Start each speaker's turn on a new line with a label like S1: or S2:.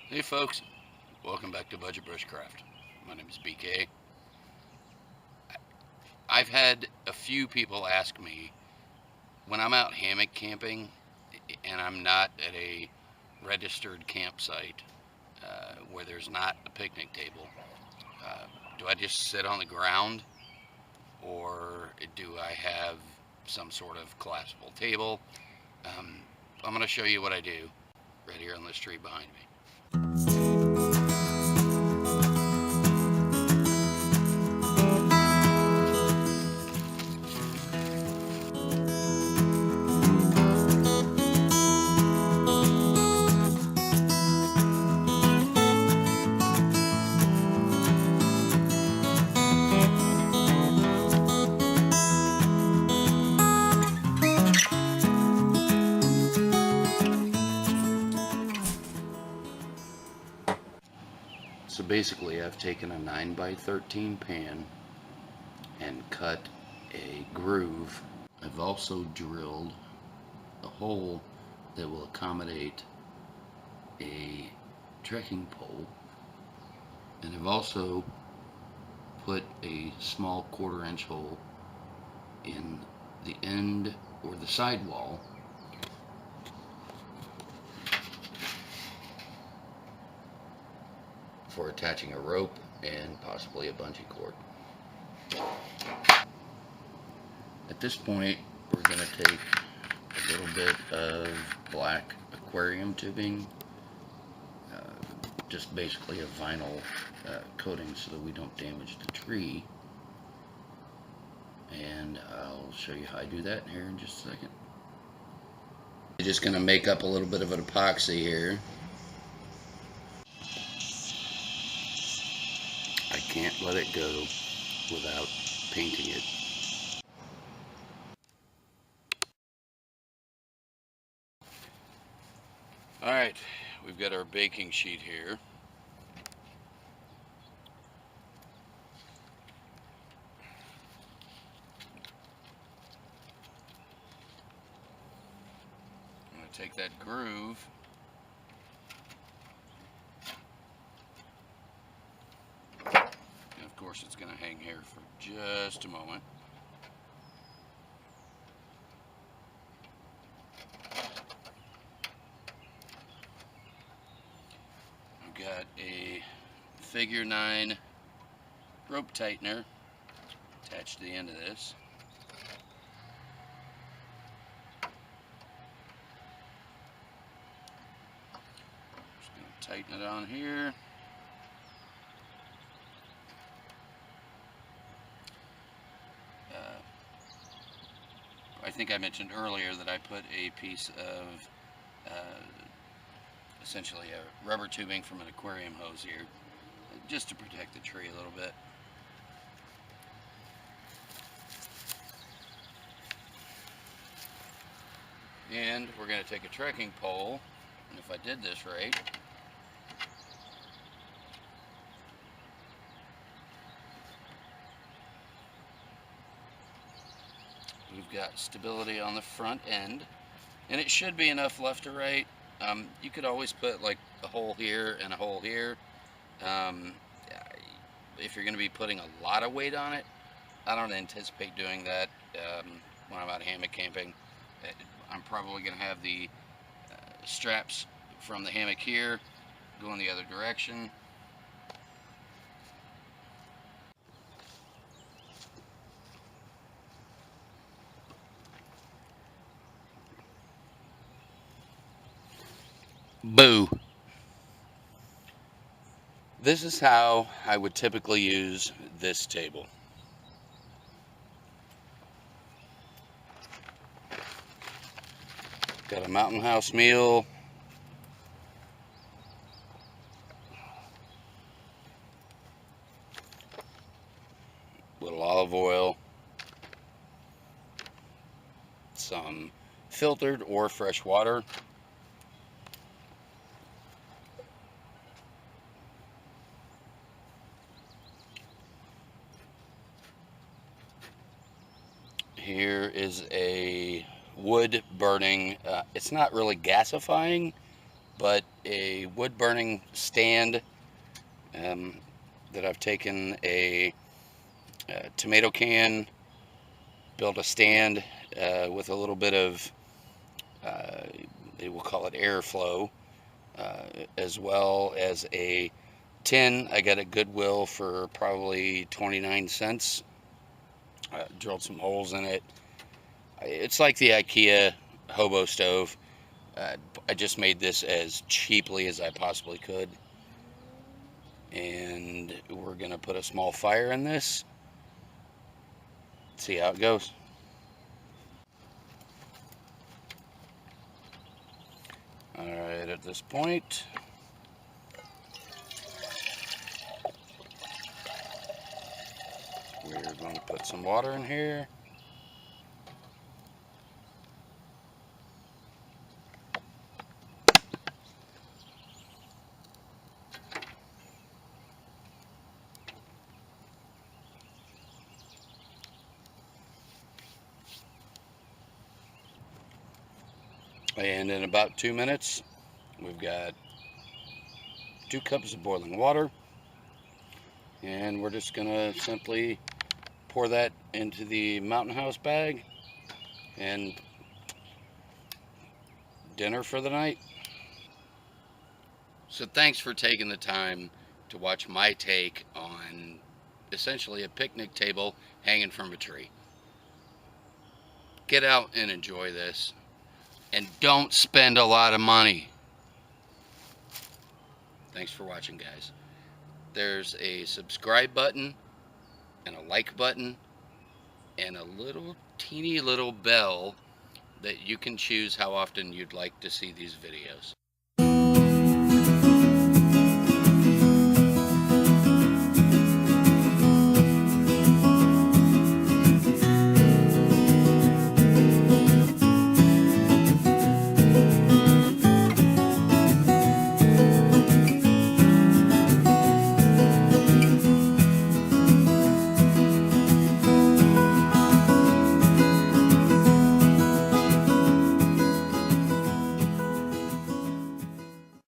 S1: Hey folks, welcome back to Budget Bushcraft. My name is BK. I've had a few people ask me when I'm out hammock camping and I'm not at a registered campsite where there's not a picnic table, do I just sit on the ground or do I have some sort of collapsible table? I'm going to show you what I do right here on this tree behind me. So basically I've taken a 9 by 13 pan and cut a groove. I've also drilled a hole that will accommodate a trekking pole, and I've also put a small 1/4 inch hole in the end or the side wall for attaching a rope and possibly a bungee cord. At this point, we're going to take a little bit of black aquarium tubing, just basically a vinyl coating so that we don't damage the tree. And I'll show you how I do that here in just a second. I'm just going to make up a little bit of an epoxy here. I can't let it go without painting it. Alright, we've got our baking sheet here. I'm going to take that groove and of course it's going to hang here for just a moment. Got a figure 9 rope tightener attached to the end of this. Just going to tighten it on here. I think I mentioned earlier that I put a piece of essentially a rubber tubing from an aquarium hose here, just to protect the tree a little bit. And we're going to take a trekking pole, and if I did this right, we've got stability on the front end, and it should be enough left to right. You could always put like a hole here and a hole here. If you're going to be putting a lot of weight on it, I don't anticipate doing that when I'm out hammock camping. I'm probably going to have the straps from the hammock here going the other direction. Boo! This is how I would typically use this table. Got a Mountain House meal, little olive oil, some filtered or fresh water, here is a wood burning, it's not really gasifying, but a wood burning stand that I've taken a tomato can, built a stand with a little bit of, we'll call it airflow, as well as a tin I got at Goodwill for probably 29 cents. Drilled some holes in it. It's like the IKEA hobo stove. I just made this as cheaply as I possibly could. And we're going to put a small fire in this. See how it goes. Alright, at this point, we're going to put some water in here. And in about 2 minutes, we've got 2 cups of boiling water. And we're just going to simply pour that into the Mountain House bag and dinner for the night. So thanks for taking the time to watch my take on essentially a picnic table hanging from a tree. Get out and enjoy this. And don't spend a lot of money. Thanks for watching, guys. There's a subscribe button and a like button and a little teeny little bell that you can choose how often you'd like to see these videos.